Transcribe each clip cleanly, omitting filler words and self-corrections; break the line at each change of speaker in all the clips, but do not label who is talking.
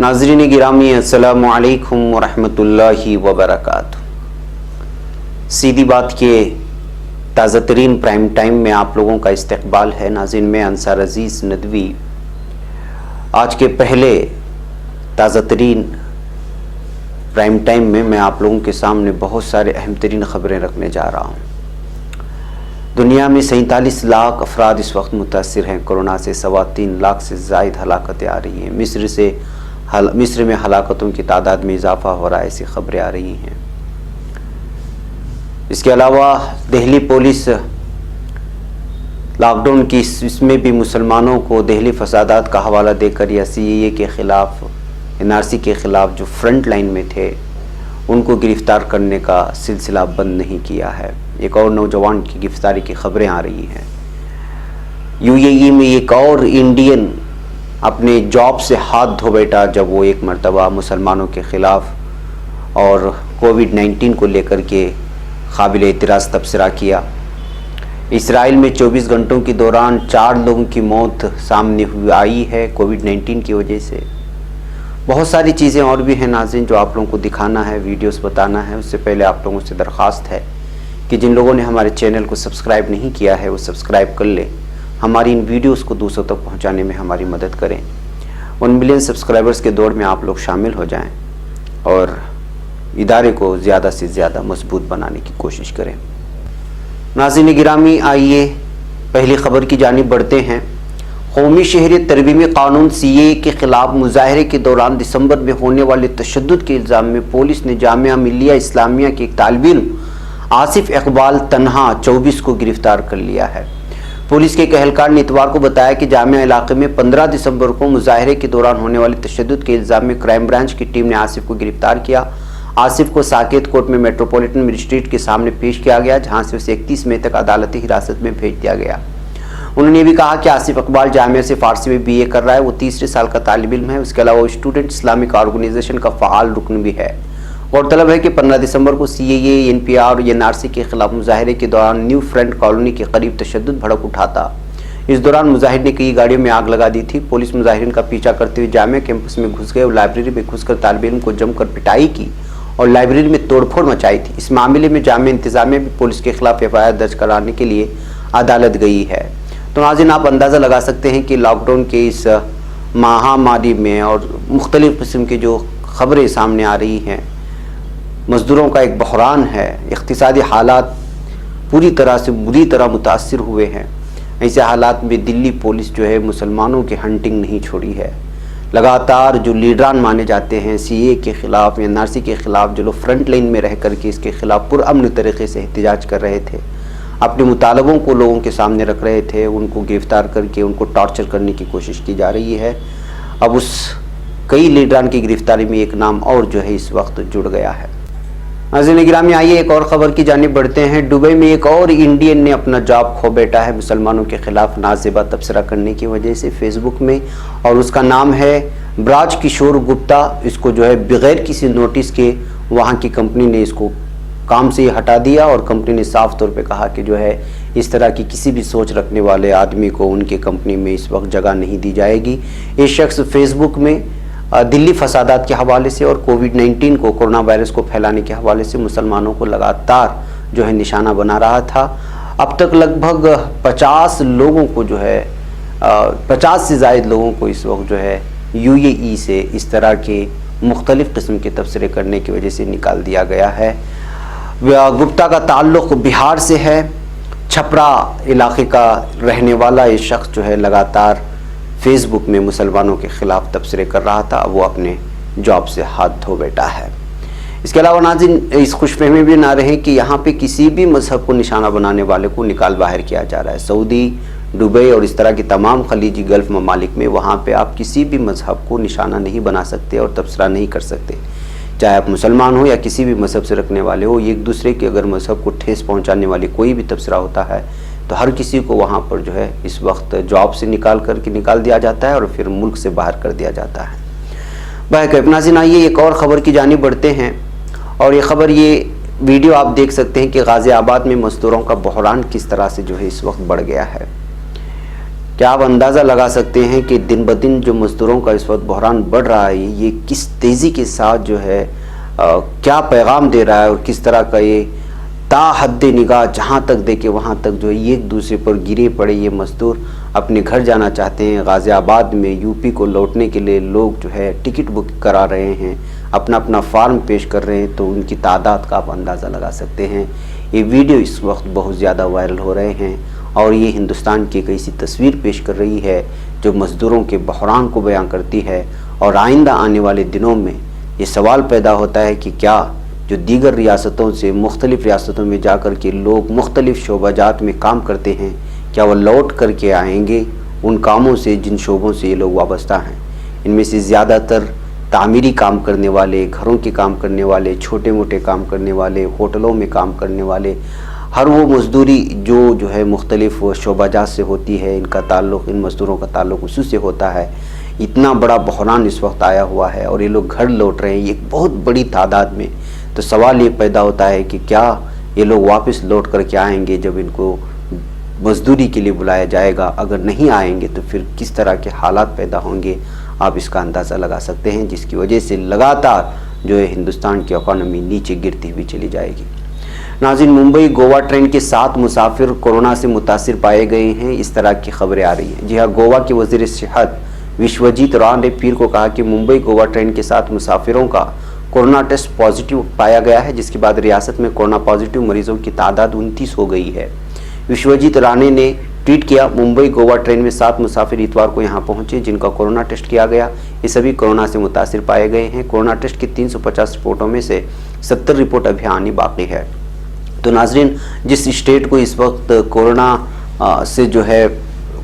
नाज़रीन गिरामी अस्सलामु अलैकुम वरहमतुल्लाहि वबरकातुहू। सीधी बात के ताज़ा तरीन प्राइम टाइम में आप लोगों का इस्तकबाल है। नाज़रीन मैं अंसार अजीज़ नदवी आज के पहले ताज़ा तरीन प्राइम टाइम में मैं आप लोगों के सामने बहुत सारे अहम तरीन ख़बरें रखने जा रहा हूँ। दुनिया में 47 लाख अफराद इस वक्त मुतासिर हैं कोरोना से। 3.25 लाख से ज़ायद हलाकतें आ रही हैं। मिस्र में हलाकतों की तादाद में इजाफा हो रहा है, ऐसी खबरें आ रही हैं। इसके अलावा दिल्ली पुलिस लॉकडाउन की इसमें भी मुसलमानों को दिल्ली फसादात का हवाला देकर या CAA के ख़िलाफ़ NRC के ख़िलाफ़ जो फ्रंट लाइन में थे उनको गिरफ़्तार करने का सिलसिला बंद नहीं किया है। एक और नौजवान की गिरफ़्तारी की खबरें आ रही हैं। UAE में एक और इंडियन अपने जॉब से हाथ धो बैठा जब वो एक मरतबा मुसलमानों के ख़िलाफ़ और कोविड-19 को लेकर के काबिल एतराज़ तबसरा किया। इसराइल में 24 घंटों के दौरान 4 लोगों की मौत सामने आई है कोविड-19 की वजह से। बहुत सारी चीज़ें और भी हैं नाज़रीन जो आप लोगों को दिखाना है, वीडियोस बताना है। उससे पहले आप लोगों से दरख्वास्त है कि जिन लोगों ने हमारे चैनल को सब्सक्राइब नहीं किया है वो सब्सक्राइब कर लें। हमारी इन वीडियोस को दूसरों तक पहुंचाने में हमारी मदद करें। 1 मिलियन सब्सक्राइबर्स के दौड़ में आप लोग शामिल हो जाएं और इदारे को ज़्यादा से ज़्यादा मजबूत बनाने की कोशिश करें। नाज़रीन गिरामी आइए पहली ख़बर की जानिब बढ़ते हैं। कौमी शहरियत तरमीमी कानून CAA के ख़िलाफ़ मुजाहरे के दौरान दिसंबर में होने वाले तशद्दुद के इल्ज़ाम में पुलिस ने जामिया मिल्लिया इस्लामिया के एक तालिब इल्म आसिफ इकबाल तन्हा 24 को गिरफ़्तार कर लिया है। पुलिस के एक एहलकार ने इतवार को बताया कि जामिया इलाके में 15 दिसंबर को मुजाहरे के दौरान होने वाले तशद्दुद के इल्ज़ाम में क्राइम ब्रांच की टीम ने आसिफ को गिरफ़्तार किया। आसिफ को साकेत कोर्ट में मेट्रोपॉलिटन मजिस्ट्रेट के सामने पेश किया गया, जहां से उसे 31 मई तक अदालती हिरासत में भेज दिया गया। उन्होंने ये भी कहा कि आसिफ इकबाल जामिया से फ़ारसी में BA कर रहा है। वो 3रे साल का तालिब इल्म है। उसके अलावा वो स्टूडेंट इस्लामिक ऑर्गेनाइजेशन का फ़ाल रुकन भी है। गौरतलब है कि 15 दिसंबर को CAA, NPR और NRC के खिलाफ मुजाहरे के दौरान न्यू फ्रंट कॉलोनी के करीब तशद्दुद भड़क उठा था। इस दौरान मुजाहिर ने कई गाड़ियों में आग लगा दी थी। पुलिस मुजाहिरीन का पीछा करते हुए जामिया कैंपस में घुस गए और लाइब्रेरी में घुसकर तालिब इल्म को जमकर पिटाई की और लाइब्रेरी में तोड़फोड़ मचाई थी। इस मामले में जामिया इंतजामिया भी पुलिस के खिलाफ FIR दर्ज कराने के लिए अदालत गई है। तो नाज़रीन आप अंदाज़ा लगा सकते हैं कि लॉकडाउन के इस महामारी में और मुख्तलिफ़ किस्म की जो ख़बरें सामने आ रही हैं, मज़दूरों का एक बहरान है, इक़्तिसादी हालात पूरी तरह से बुरी तरह मुतासिर हुए हैं। ऐसे हालात में दिल्ली पुलिस जो है मुसलमानों की हंटिंग नहीं छोड़ी है। लगातार जो लीडरान माने जाते हैं CAA के ख़िलाफ़ या NRC के ख़िलाफ़, जो लोग फ्रंट लाइन में रह कर के इसके ख़िलाफ़ पुरअमन तरीक़े से एहतजाज कर रहे थे, अपने मुतालबों को लोगों के सामने रख रहे थे, उनको गिरफ़्तार करके उनको टॉर्चर करने की कोशिश की जा रही है। अब उस कई लीडरान की गिरफ़्तारी में एक नाम और जो है इस वक्त जुड़ गया है। नाज़रीन गिरामी आइए एक और ख़बर की जानिब बढ़ते हैं। दुबई में एक और इंडियन ने अपना जॉब खो बैठा है मुसलमानों के ख़िलाफ़ नाज़ेबा तबसरा करने की वजह से फेसबुक में, और उसका नाम है ब्राज किशोर गुप्ता। इसको जो है बग़ैर किसी नोटिस के वहाँ की कंपनी ने इसको काम से हटा दिया और कंपनी ने साफ तौर पे कहा कि जो है इस तरह की किसी भी सोच रखने वाले आदमी को उनके कंपनी में इस वक्त जगह नहीं दी जाएगी। ये शख्स फेसबुक में दिल्ली फसादात के हवाले से और कोविड-19 को, कोरोना वायरस को फैलाने के हवाले से मुसलमानों को लगातार जो है निशाना बना रहा था। अब तक लगभग 50 लोगों को जो है 50 से ज़ायद लोगों को इस वक्त जो है UAE से इस तरह के मुख्तलिफ़ किस्म के तबसरे करने की वजह से निकाल दिया गया है। गुप्ता का ताल्लुक़ बिहार से है। छपरा इलाके का रहने वाला ये शख्स जो है लगातार फेसबुक में मुसलमानों के ख़िलाफ़ तबसरे कर रहा था। वो अपने जॉब से हाथ धो बैठा है। इसके अलावा नाज़रीन इस खुशफहमी भी ना रहे कि यहाँ पे किसी भी मज़हब को निशाना बनाने वाले को निकाल बाहर किया जा रहा है। सऊदी, दुबई और इस तरह की तमाम खलीजी गल्फ़ ममालिक में वहाँ पे आप किसी भी मज़हब को निशाना नहीं बना सकते और तबसरा नहीं कर सकते, चाहे आप मुसलमान हो या किसी भी मज़हब से रखने वाले हो। एक दूसरे के अगर मज़हब को ठेस पहुँचाने वाली कोई भी तबसरा होता है तो हर किसी को वहाँ पर जो है इस वक्त जॉब से निकाल दिया जाता है और फिर मुल्क से बाहर कर दिया जाता है। बहरकैफ नाज़रीन आइए एक और ख़बर की जानिब बढ़ते हैं। और ये ख़बर, ये वीडियो आप देख सकते हैं कि गाज़ियाबाद में मज़दूरों का बहरान किस तरह से जो है इस वक्त बढ़ गया है। क्या आप अंदाज़ा लगा सकते हैं कि दिन ब दिन जो मज़दूरों का इस वक्त बहरान बढ़ रहा है, ये किस तेज़ी के साथ जो है क्या पैगाम दे रहा है, और किस तरह का ये ताहद्दे निगाह जहाँ तक देखे वहाँ तक जो है एक दूसरे पर गिरे पड़े ये मज़दूर अपने घर जाना चाहते हैं। गाज़ियाबाद में यूपी को लौटने के लिए लोग जो है टिकट बुक करा रहे हैं, अपना अपना फार्म पेश कर रहे हैं, तो उनकी तादाद का आप अंदाज़ा लगा सकते हैं। ये वीडियो इस वक्त बहुत ज़्यादा वायरल हो रहे हैं और ये हिंदुस्तान की एक ऐसी तस्वीर पेश कर रही है जो मज़दूरों के बहरान को बयां करती है। और आइंदा आने वाले दिनों में ये सवाल पैदा होता है कि क्या जो दीगर रियासतों से मुख्तलिफ़ रियासतों में जाकर के लोग मुख्तलिफ़ शोबाजात में काम करते हैं, क्या वो लौट करके आएंगे उन कामों से जिन शोबों से ये लोग वाबस्ता हैं। इनमें से ज़्यादातर तामीरी काम करने वाले, घरों के काम करने वाले, छोटे मोटे काम करने वाले, होटलों में काम करने वाले, हर वो मज़दूरी जो है मुख्तलिफ़ शोबाजात से होती है, इनका ताल्लुक़, इन मज़दूरों का ताल्लुक़ उसी से होता है। इतना बड़ा बहरान इस वक्त आया हुआ है और ये लोग घर लौट रहे हैं एक बहुत बड़ी तादाद में। तो सवाल ये पैदा होता है कि क्या ये लोग वापस लौट करके आएंगे जब इनको मज़दूरी के लिए बुलाया जाएगा। अगर नहीं आएंगे तो फिर किस तरह के हालात पैदा होंगे, आप इसका अंदाज़ा लगा सकते हैं, जिसकी वजह से लगातार जो है हिंदुस्तान की इकॉनमी नीचे गिरती हुई चली जाएगी। नाज़रीन, मुंबई गोवा ट्रेन के 7 मुसाफिर कोरोना से मुतासिर पाए गए हैं, इस तरह की खबरें आ रही हैं। जी हाँ, गोवा के वज़ीर सेहत विश्वजीत राव ने पीर को कहा कि मुंबई गोवा ट्रेन के 7 मुसाफिरों का कोरोना टेस्ट पॉजिटिव पाया गया है, जिसके बाद रियासत में कोरोना पॉजिटिव मरीजों की तादाद 29 हो गई है। विश्वजीत राणे ने ट्वीट किया, मुंबई गोवा ट्रेन में 7 मुसाफिर इतवार को यहां पहुंचे जिनका कोरोना टेस्ट किया गया। ये सभी कोरोना से मुतासिर पाए गए हैं। कोरोना टेस्ट की 350 रिपोर्टों में से 70 रिपोर्ट अभी आनी बाकी है। तो नाजरीन, जिस स्टेट को इस वक्त कोरोना से जो है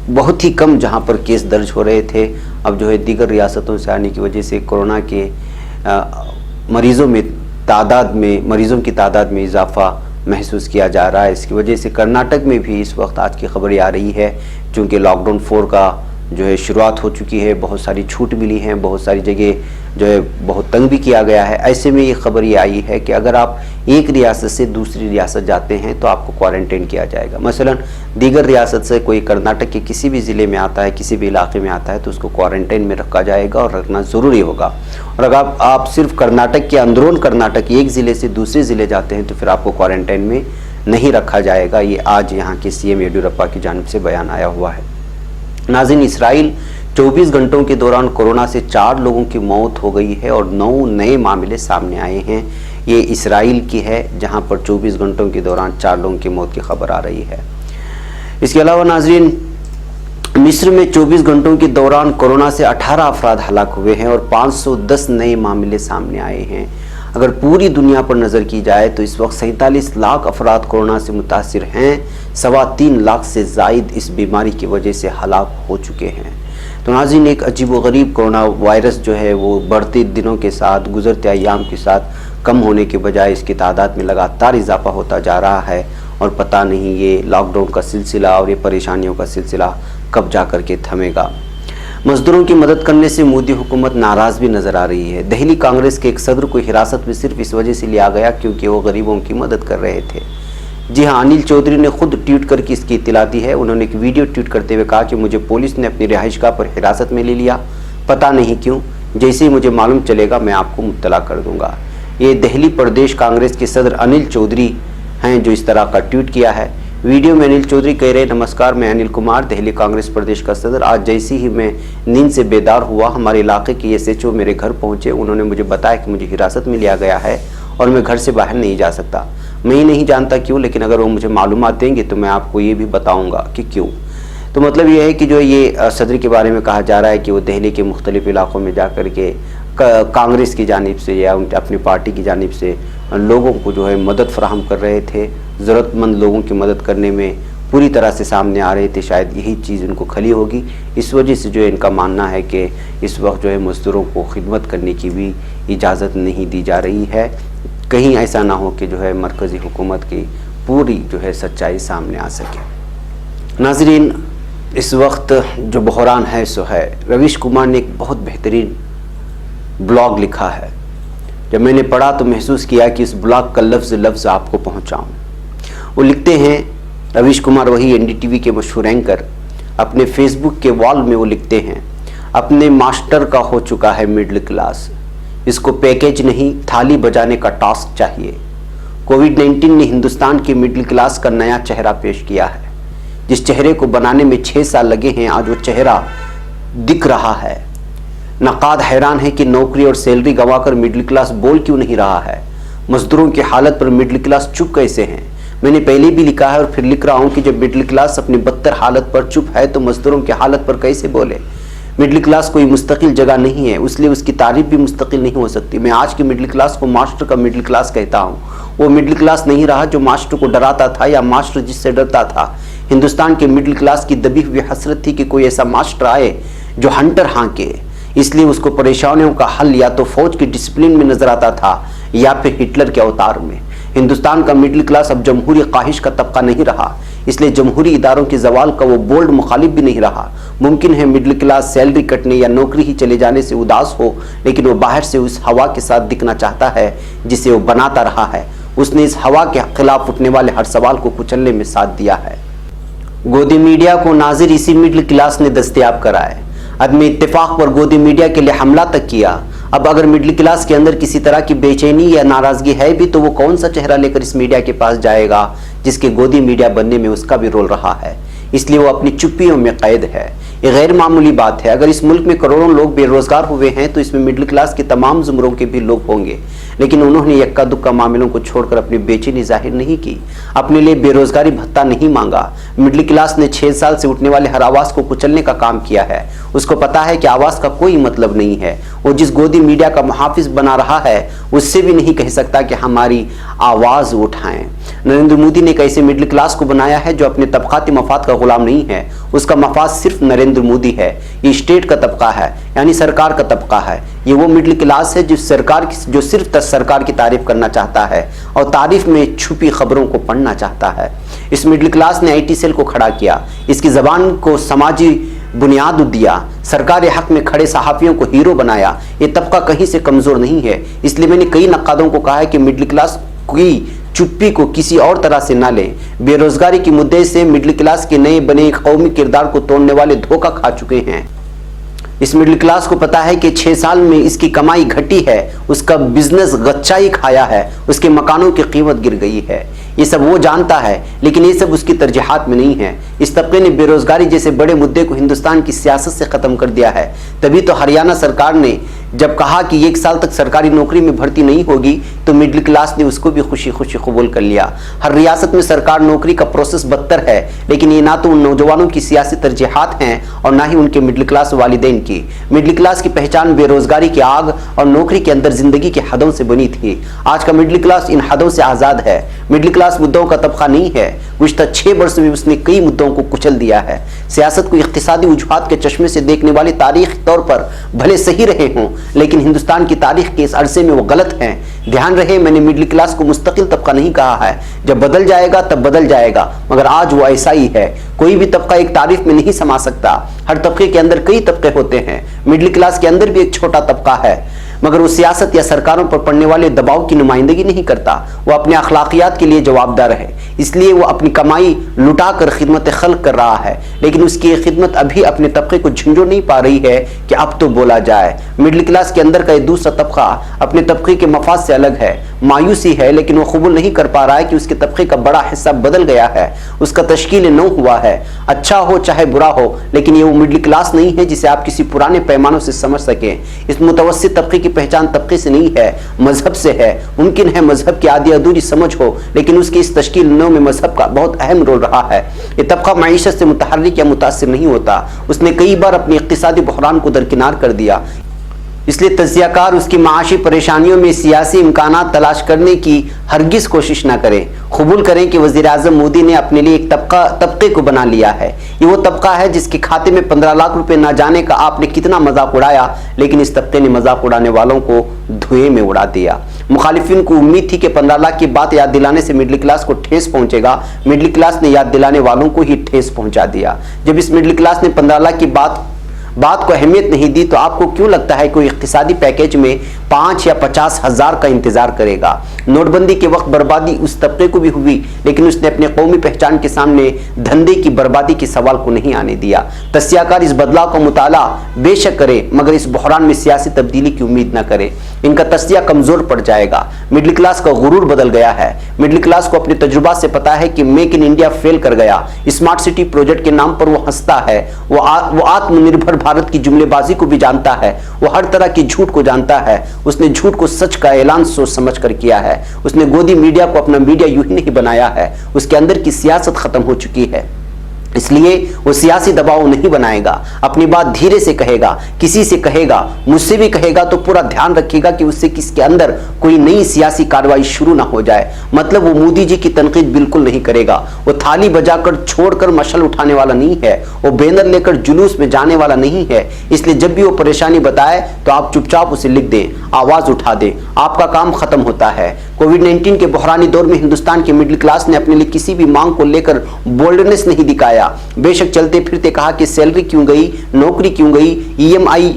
बहुत ही कम जहां पर केस दर्ज हो रहे थे, अब जो है दीगर रियासतों से आने की वजह से कोरोना के मरीज़ों की तादाद में इजाफा महसूस किया जा रहा है। इसकी वजह से कर्नाटक में भी इस वक्त आज की खबरें आ रही है, चूँकि लॉकडाउन 4 का जो है शुरुआत हो चुकी है, बहुत सारी छूट मिली हैं, बहुत सारी जगह जो है बहुत तंग भी किया गया है। ऐसे में ये खबर ये आई है कि अगर आप एक रियासत से दूसरी रियासत जाते हैं तो आपको क्वारंटाइन किया जाएगा। मसलन दीगर रियासत से कोई कर्नाटक के किसी भी ज़िले में आता है, किसी भी इलाके में आता है, तो उसको क्वारंटाइन में रखा जाएगा और रखना ज़रूरी होगा। और अगर आप सिर्फ कर्नाटक के अंदरून कर्नाटक एक ज़िले से दूसरे ज़िले जाते हैं तो फिर आपको क्वारंटाइन में नहीं रखा जाएगा। ये आज यहाँ के CM येडियुरप्पा की जानिब से बयान आया हुआ है। नाज़रीन, इसराइल 24 घंटों के दौरान कोरोना से 4 लोगों की मौत हो गई है और 9 नए मामले सामने आए हैं। ये इसराइल की है, जहां पर 24 घंटों के दौरान 4 लोगों की मौत की खबर आ रही है। इसके अलावा नाज़रीन, मिस्र में 24 घंटों के दौरान कोरोना से 18 अफराद हलाक हुए हैं और 510 नए मामले सामने आए हैं। अगर पूरी दुनिया पर नज़र की जाए तो इस वक्त 47 लाख अफराद कोरोना से मुतासिर हैं, 3.25 लाख से ज़ायद इस बीमारी की वजह से हलाक हो चुके हैं। तो नाज़रीन, एक अजीब व गरीब कोरोना वायरस जो है वो बढ़ते दिनों के साथ, गुज़रते अय्याम के साथ कम होने के बजाय इसकी तादाद में लगातार इजाफा होता जा रहा है और पता नहीं ये लॉकडाउन का सिलसिला और ये परेशानियों का सिलसिला कब जा कर के थमेगा। मजदूरों की मदद करने से मोदी हुकूमत नाराज़ भी नज़र आ रही है। दिल्ली कांग्रेस के एक सदर को हिरासत में सिर्फ इस वजह से लिया गया क्योंकि वो गरीबों की मदद कर रहे थे। जी हाँ, अनिल चौधरी ने खुद ट्वीट करके इसकी इत्तला दी है। उन्होंने एक वीडियो ट्वीट करते हुए कहा कि मुझे पुलिस ने अपनी रिहाइशगाह पर हिरासत में ले लिया, पता नहीं क्यों, जैसे ही मुझे मालूम चलेगा मैं आपको मुत्तला कर दूंगा। ये दिल्ली प्रदेश कांग्रेस के सदर अनिल चौधरी हैं जो इस तरह का ट्वीट किया है। वीडियो में अनिल चौधरी कह रहे, नमस्कार, मैं अनिल कुमार, दिल्ली कांग्रेस प्रदेश का सदर। आज जैसे ही मैं नींद से बेदार हुआ, हमारे इलाके के SHO मेरे घर पहुंचे। उन्होंने मुझे बताया कि मुझे हिरासत में लिया गया है और मैं घर से बाहर नहीं जा सकता। मैं ही नहीं जानता क्यों, लेकिन अगर वो मुझे मालूमात देंगे तो मैं आपको ये भी बताऊंगा कि क्यों। तो मतलब ये है कि जो ये सदर के बारे में कहा जा रहा है कि वो दिल्ली के मुख्तलिफ इलाकों में जा कर के कांग्रेस की जानिब से या अपनी पार्टी की जानिब से लोगों को जो है मदद फराहम कर रहे थे, ज़रूरतमंद लोगों की मदद करने में पूरी तरह से सामने आ रहे थे। शायद यही चीज़ इनको खली होगी। इस वजह से जो है इनका मानना है कि इस वक्त जो है मज़दूरों को खिदमत करने की भी इजाज़त नहीं दी जा रही है। कहीं ऐसा ना हो कि जो है मरकज़ी हुकूमत की पूरी जो है सच्चाई सामने आ सके। नाज़रीन, इस वक्त जो बहरान है सो है, रवीश कुमार ने एक बहुत बेहतरीन ब्लॉग लिखा है। जब मैंने पढ़ा तो महसूस किया कि इस ब्लॉग का लफ्ज़ आपको पहुंचाऊं। वो लिखते हैं, रवीश कुमार वही NDTV के मशहूर एंकर, अपने फेसबुक के वॉल में वो लिखते हैं, अपने मास्टर का हो चुका है मिडिल क्लास, इसको पैकेज नहीं थाली बजाने का टास्क चाहिए। कोविड-19 ने हिंदुस्तान के मिडिल क्लास का नया चेहरा पेश किया है। जिस चेहरे को बनाने में 6 साल लगे हैं, आज वो चेहरा दिख रहा है। नकाद हैरान है कि नौकरी और सैलरी गंवाकर मिडिल क्लास बोल क्यों नहीं रहा है। मजदूरों की हालत पर मिडिल क्लास चुप कैसे हैं। मैंने पहले भी लिखा है और फिर लिख रहा हूं कि जब मिडिल क्लास अपनी बदतर हालत पर चुप है तो मजदूरों की हालत पर कैसे बोले। मिडिल क्लास कोई मुस्तकिल जगह नहीं है, इसलिए उसकी तारीफ भी मुस्तकिल नहीं हो सकती। मैं आज की मिडिल क्लास को मास्टर का मिडिल क्लास कहता हूँ। वो मिडिल क्लास नहीं रहा जो मास्टर को डराता था या मास्टर जिससे डरता था। हिंदुस्तान के मिडिल क्लास की दबी हुई हसरत थी कि कोई ऐसा मास्टर आए जो हंटर हाँके, इसलिए उसको परेशानियों का हल या तो फौज की डिसिप्लिन में नजर आता था या फिर हिटलर के अवतार में। हिंदुस्तान का मिडिल क्लास अब जमहूरी ख्वाहिश का तबका नहीं रहा, इसलिए जमहूरी इदारों के जवाल का वो बोल्ड मुखालिफ भी नहीं रहा। मुमकिन है मिडिल क्लास सैलरी कटने या नौकरी ही चले जाने से उदास हो, लेकिन वो बाहर से उस हवा के साथ दिखना चाहता है जिसे वो बनाता रहा है। उसने इस हवा के खिलाफ उठने वाले हर सवाल को कुचलने में साथ दिया है। गोदी मीडिया को नाजिर इसी मिडिल क्लास ने दस्तयाब कराए। आदमी इत्तेफाक पर गोदी मीडिया के लिए हमला तक किया। अब अगर मिडिल क्लास के अंदर किसी तरह की बेचैनी या नाराजगी है भी तो वो कौन सा चेहरा लेकर इस मीडिया के पास जाएगा जिसके गोदी मीडिया बनने में उसका भी रोल रहा है। इसलिए वो अपनी चुप्पियों में कैद है। ये गैर मामूली बात है। अगर इस मुल्क में करोड़ों लोग बेरोजगार हुए हैं तो इसमें मिडिल क्लास के तमाम जुमरों के भी लोग होंगे, लेकिन उन्होंने यक्का दुक्का मामलों को छोड़कर अपनी बेचैनी जाहिर नहीं की, अपने लिए बेरोजगारी भत्ता नहीं मांगा। मिडिल क्लास ने 6 साल से उठने वाले हर आवाज को कुचलने का काम किया है। उसको पता है कि आवाज का कोई मतलब नहीं है। वो जिस गोदी मीडिया का मुहाफिज बना रहा है उससे भी नहीं कह सकता कि हमारी आवाज उठाएं। नरेंद्र मोदी ने कैसे मिडिल क्लास को बनाया है जो अपने तबकाती मफाद का गुलाम नहीं है। उसका मफाद सिर्फ नरेंद्र मोदी है। ये स्टेट का तबका है, यानी सरकार का तबका है। ये वो मिडिल क्लास है जो सिर्फ सरकार की तारीफ करना चाहता है और तारीफ में छुपी खबरों को पढ़ना चाहता है। इस मिडिल क्लास ने IT सेल को खड़ा किया, इसकी जबान को समाजी बुनियाद दिया, सरकार हक में खड़े सहाफियों को हीरो बनाया। ये तबका कहीं से कमजोर नहीं है। इसलिए मैंने कई नक्कादों को कहा है कि मिडिल क्लास की चुप्पी को किसी और तरह से ना लें। बेरोजगारी के मुद्दे से मिडिल क्लास के नए बने कौमी किरदार को तोड़ने वाले धोखा खा चुके हैं। इस मिडिल क्लास को पता है कि 6 साल में इसकी कमाई घटी है, उसका बिजनेस गच्चा ही खाया है, उसके मकानों की कीमत गिर गई है। ये सब वो जानता है, लेकिन ये सब उसकी तरजीहात में नहीं है। इस तबके ने बेरोजगारी जैसे बड़े मुद्दे को हिंदुस्तान की सियासत से खत्म कर दिया है। तभी तो हरियाणा सरकार ने जब कहा कि 1 साल तक सरकारी नौकरी में भर्ती नहीं होगी तो मिडिल क्लास ने उसको भी खुशी खुशी कबूल कर लिया। हर रियासत में सरकार नौकरी का प्रोसेस बदतर है, लेकिन ये ना तो उन नौजवानों की सियासी तरजीहात हैं और ना ही उनके मिडिल क्लास वालिदैन की। मिडिल क्लास की पहचान बेरोजगारी की आग और नौकरी के अंदर जिंदगी की हदों से बनी थी। आज का मिडिल क्लास इन हदों से आजाद है। मिडिल क्लास मुद्दों का तबका नहीं है। गुज़श्ता 6 वर्ष में उसने कई मुद्दों को कुचल दिया है। सियासत को इख्तिसादी वजूहात के चश्मे से देखने वाले तारीखी तौर पर भले सही रहे हों, लेकिन हिंदुस्तान की तारीख के इस अरसे में वो गलत हैं। ध्यान रहे, मैंने मिडिल क्लास को मुस्तकिल तबका नहीं कहा है। जब बदल जाएगा तब बदल जाएगा, मगर आज वो ऐसा ही है। कोई भी तबका एक तारीफ में नहीं समा सकता। हर तबके के अंदर कई तबके होते हैं। मिडिल क्लास के अंदर भी एक छोटा तबका है, मगर वो सियासत या सरकारों पर पड़ने वाले दबाव की नुमाइंदगी नहीं करता। वो अपने अखलाकियात के लिए जवाबदार है, इसलिए वो अपनी कमाई लुटा कर खिदमत खल्क कर रहा है, लेकिन उसकी खिदमत अभी अपने तबके को झंझोड़ नहीं पा रही है कि अब तो बोला जाए। मिडिल क्लास के अंदर का एक दूसरा तबका अपने तबके के मफाद से अलग है। मायूसी है, लेकिन वो कबूल नहीं कर पा रहा है कि उसके तबके का बड़ा हिस्सा बदल गया है, उसका तश्कील नौ हुआ है। अच्छा हो चाहे बुरा हो, लेकिन ये वो मिडिल क्लास नहीं है जिसे आप किसी पुराने पैमानों से समझ सकें। इस मुतवस्सित तबके की पहचान तबके से नहीं है, मजहब से है। मुमकिन है मजहब की आधी अधूरी समझ हो, लेकिन उसकी इस तश्कील नौ में मजहब का बहुत अहम रोल रहा है। ये तबका मईशत से मुतहर्रिक या मुतासिर नहीं होता। उसने कई बार अपनी इक्तिसादी बहरान को दरकिनार कर दिया, इसलिए तज्जियाकार उसकी माशी परेशानियों में सियासी इम्कानात तलाश करने की हरगिज कोशिश ना करें। कबूल करें कि वज़ीर आज़म मोदी ने अपने लिए एक तबके को बना लिया है। ये वो तबका है जिसके खाते में 15 लाख रुपए ना जाने का आपने कितना मजाक उड़ाया, लेकिन इस तबके ने मजाक उड़ाने वालों को धुएं में उड़ा दिया। मुखालिफिन को उम्मीद थी कि 15 लाख की बात याद दिलाने से मिडिल क्लास को ठेस पहुंचेगा। मिडिल क्लास ने याद दिलाने वालों को ही ठेस पहुंचा दिया। जब इस मिडिल क्लास ने 15 लाख की बात बात को अहमियत नहीं दी, तो आपको क्यों लगता है कोई इक्तिसादी पैकेज में 5 या 50 हज़ार का इंतजार करेगा? नोटबंदी के वक्त बर्बादी उस तबके को भी हुई, लेकिन उसने अपने कौमी पहचान के सामने धंधे की बर्बादी के सवाल को नहीं आने दिया। तस्याकार इस बदलाव का मुताला बेशक करे, मगर इस बहरान में सियासी तब्दीली की उम्मीद न करे। इनका तस्या कमजोर पड़ जाएगा। मिडिल क्लास का गुरूर बदल गया है। मिडिल क्लास को अपने तजुर्बा से पता है कि मेक इन इंडिया फेल कर गया। स्मार्ट सिटी प्रोजेक्ट के नाम पर वो हंसता है। वो आत्मनिर्भर भारत की जुमलेबाजी को भी जानता है। वो हर तरह की झूठ को जानता है। उसने झूठ को सच का ऐलान सोच समझ कर किया है। उसने गोदी मीडिया को अपना मीडिया यूं ही नहीं बनाया है, उसके अंदर की सियासत खत्म हो चुकी है। इसलिए वो सियासी दबाव नहीं बनाएगा, अपनी बात धीरे से कहेगा, किसी से कहेगा, मुझसे भी कहेगा, तो पूरा ध्यान रखिएगा कि उससे किसके अंदर कोई नई सियासी कार्रवाई शुरू ना हो जाए। मतलब वो मोदी जी की तनकीद बिल्कुल नहीं करेगा। वो थाली बजाकर छोड़कर मशाल उठाने वाला नहीं है। वो बैनर लेकर जुलूस में जाने वाला नहीं है। इसलिए जब भी वो परेशानी बताए तो आप चुपचाप उसे लिख दें, आवाज उठा दें, आपका काम खत्म होता है। कोविड-19 के बहरानी दौर में हिंदुस्तान के मिडिल क्लास ने अपने लिए किसी भी मांग को लेकर बोल्डनेस नहीं दिखाया। बेशक चलते फिरते कहा कि सैलरी क्यों गई, नौकरी क्यों गई, EMI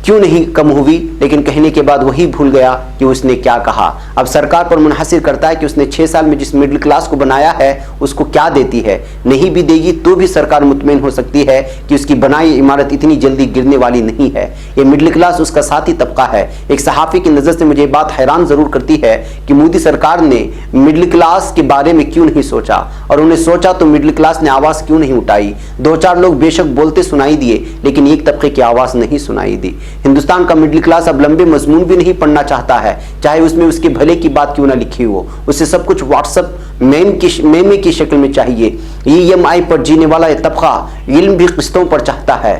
क्यों नहीं कम हुई, लेकिन कहने के बाद वही भूल गया कि उसने क्या कहा। अब सरकार पर मुनहसिर करता है कि उसने 6 साल में जिस मिडिल क्लास को बनाया है उसको क्या देती है। नहीं भी देगी तो भी सरकार मुतमईन हो सकती है कि उसकी बनाई इमारत इतनी जल्दी गिरने वाली नहीं है। ये मिडिल क्लास उसका साथी तबका है। एक सहाफ़ी की नज़र से मुझे बात हैरान ज़रूर करती है कि मोदी सरकार ने मिडिल क्लास के बारे में क्यों नहीं सोचा, और उन्हें सोचा तो मिडिल क्लास ने आवाज़ क्यों नहीं उठाई। 2-4 लोग बेशक बोलते सुनाई दिए, लेकिन एक तबके की आवाज़ नहीं सुनाई दी। हिंदुस्तान का मिडिल क्लास अब लंबे मजमून भी नहीं पढ़ना चाहता है, चाहे उसमें उसके भले की बात क्यों ना लिखी हो। उसे सब कुछ व्हाट्सएप मेमे की शक्ल में चाहिए। EMI पर जीने वाला यह तबका इल्म भी किस्तों पर चाहता है।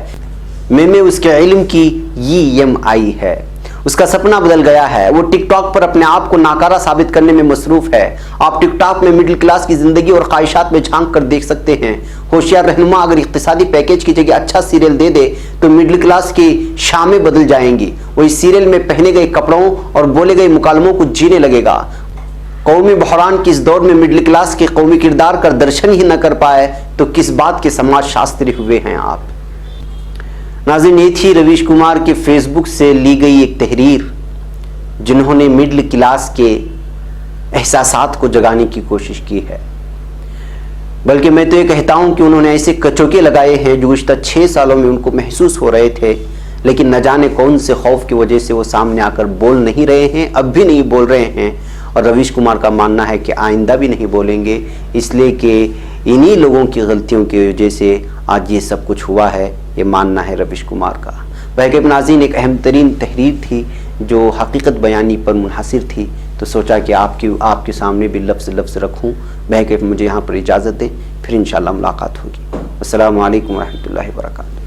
मेमे उसके इल्म की EMI है। उसका सपना बदल गया है। वो टिकटॉक पर अपने आप को नाकारा साबित करने में मसरूफ है। आप टिकटॉक में मिडिल क्लास की जिंदगी और ख्वाहिशात में झांक कर देख सकते हैं। होशियार रहनुमा अगर इक्तिसादी पैकेज की जगह अच्छा सीरियल दे दे तो मिडिल क्लास की शामें बदल जाएंगी। वो इस सीरियल में पहने गए कपड़ों और बोले गए मुकालमों को जीने लगेगा। कौमी बहरान की इस दौर में मिडिल क्लास के कौमी किरदार का दर्शन ही न कर पाए तो किस बात के समाज शास्त्री हुए हैं आप। नाज़रीन, ये थी रवीश कुमार के फेसबुक से ली गई एक तहरीर, जिन्होंने मिडिल क्लास के एहसासात को जगाने की कोशिश की है। बल्कि मैं तो ये कहता हूँ कि उन्होंने ऐसे कचौके लगाए हैं जो गुज़िश्ता 6 सालों में उनको महसूस हो रहे थे, लेकिन न जाने कौन से खौफ की वजह से वो सामने आकर बोल नहीं रहे हैं, अब भी नहीं बोल रहे हैं। और रवीश कुमार का मानना है कि आइंदा भी नहीं बोलेंगे, इसलिए कि इन्हीं लोगों की गलतियों की वजह से आज ये सब कुछ हुआ है, ये मानना है रवीश कुमार का। बहरकैफ नाज़रीन, एक अहम तरीन तहरीर थी जो हकीकत बयानी पर मुनहसिर थी, तो सोचा कि आपके सामने भी लफ्ज़ रखूँ। बहरकैफ मुझे यहाँ पर इजाज़त दें, फिर इंशाअल्लाह मुलाकात होगी। अस्सलामु अलैकुम व रहमतुल्लाहि व बरकातहू।